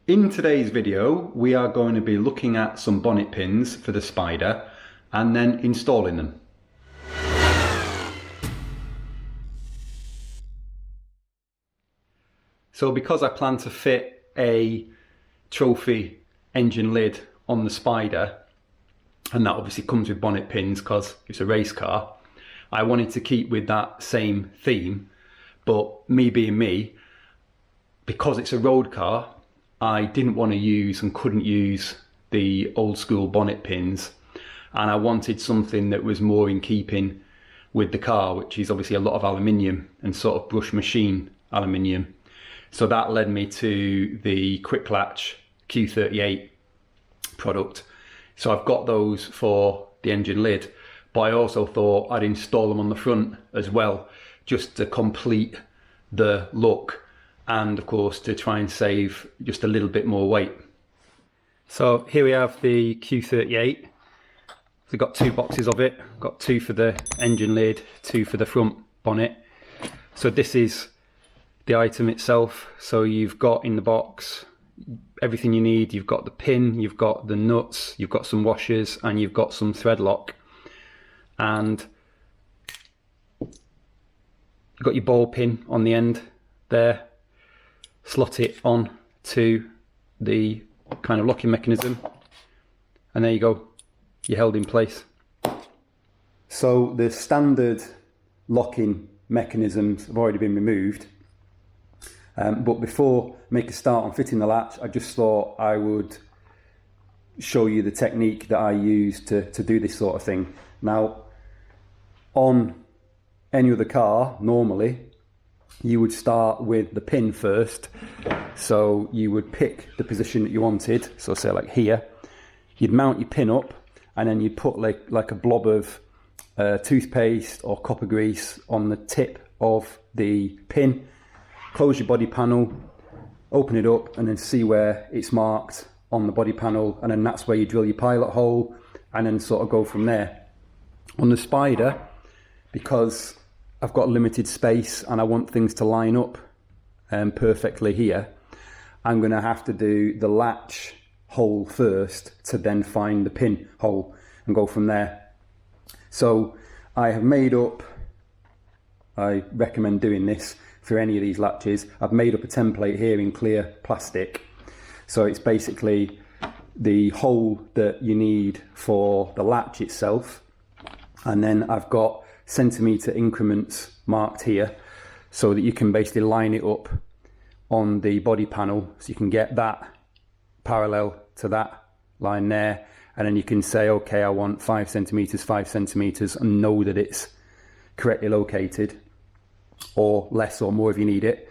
In today's video, we are going to be looking at some bonnet pins for the Spider and then installing them. So because I plan to fit a trophy engine lid on the Spider, and that obviously comes with bonnet pins because it's a race car, I wanted to keep with that same theme, but me being me, because it's a road car, I didn't want to use and couldn't use the old school bonnet pins, and I wanted something that was more in keeping with the car, which is obviously a lot of aluminium and sort of brush machine aluminium. So that led me to the Quik-Latch Q38 product. So I've got those for the engine lid, but I also thought I'd install them on the front as well, just to complete the look and of course to try and save just a little bit more weight. So here we have the Q38. We've got two boxes of it, got two for the engine lid, two for the front bonnet. So this is the item itself. So you've got in the box everything you need. You've got the pin, you've got the nuts, you've got some washers, and you've got some thread lock. And you've got your ball pin on the end there. Slot it on to the kind of locking mechanism, and there you go, you're held in place. So the standard locking mechanisms have already been removed, but before I make a start on fitting the latch, I just thought I would show you the technique that I use to do this sort of thing. Now, on any other car, normally you would start with the pin first. So you would pick the position that you wanted, so say like here, you'd mount your pin up, and then you'd put like a blob of toothpaste or copper grease on the tip of the pin, close your body panel, open it up, and then see where it's marked on the body panel, and then that's where you drill your pilot hole, and then sort of go from there. On the Spider, because I've got limited space and I want things to line up perfectly here, I'm going to have to do the latch hole first to then find the pin hole and go from there. So I have made up, I recommend doing this for any of these latches, I've made up a template here in clear plastic. So it's basically the hole that you need for the latch itself, and then I've got centimetre increments marked here so that you can basically line it up on the body panel, so you can get that parallel to that line there, and then you can say, okay, I want 5 centimetres, 5 centimetres, and know that it's correctly located, or less or more if you need it.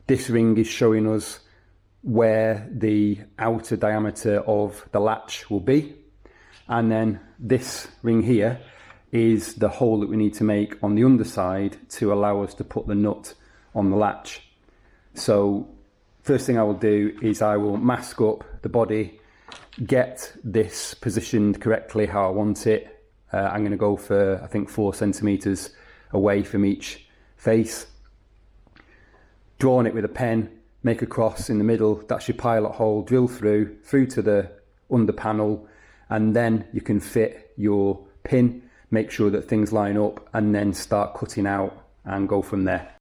This ring is showing us where the outer diameter of the latch will be, and then this ring here is the hole that we need to make on the underside to allow us to put the nut on the latch. So first thing I will do is I will mask up the body, get this positioned correctly how I want it. I'm going to go for, I think, 4 centimetres away from each face. Drawing it with a pen, make a cross in the middle, that's your pilot hole, drill through to the under panel, and then you can fit your pin. Make sure that things line up, and then start cutting out and go from there.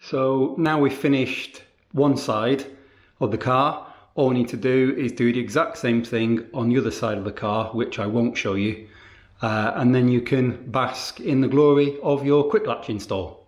So now we've finished one side of the car, all we need to do is do the exact same thing on the other side of the car, which I won't show you, and then you can bask in the glory of your Quik-Latch install.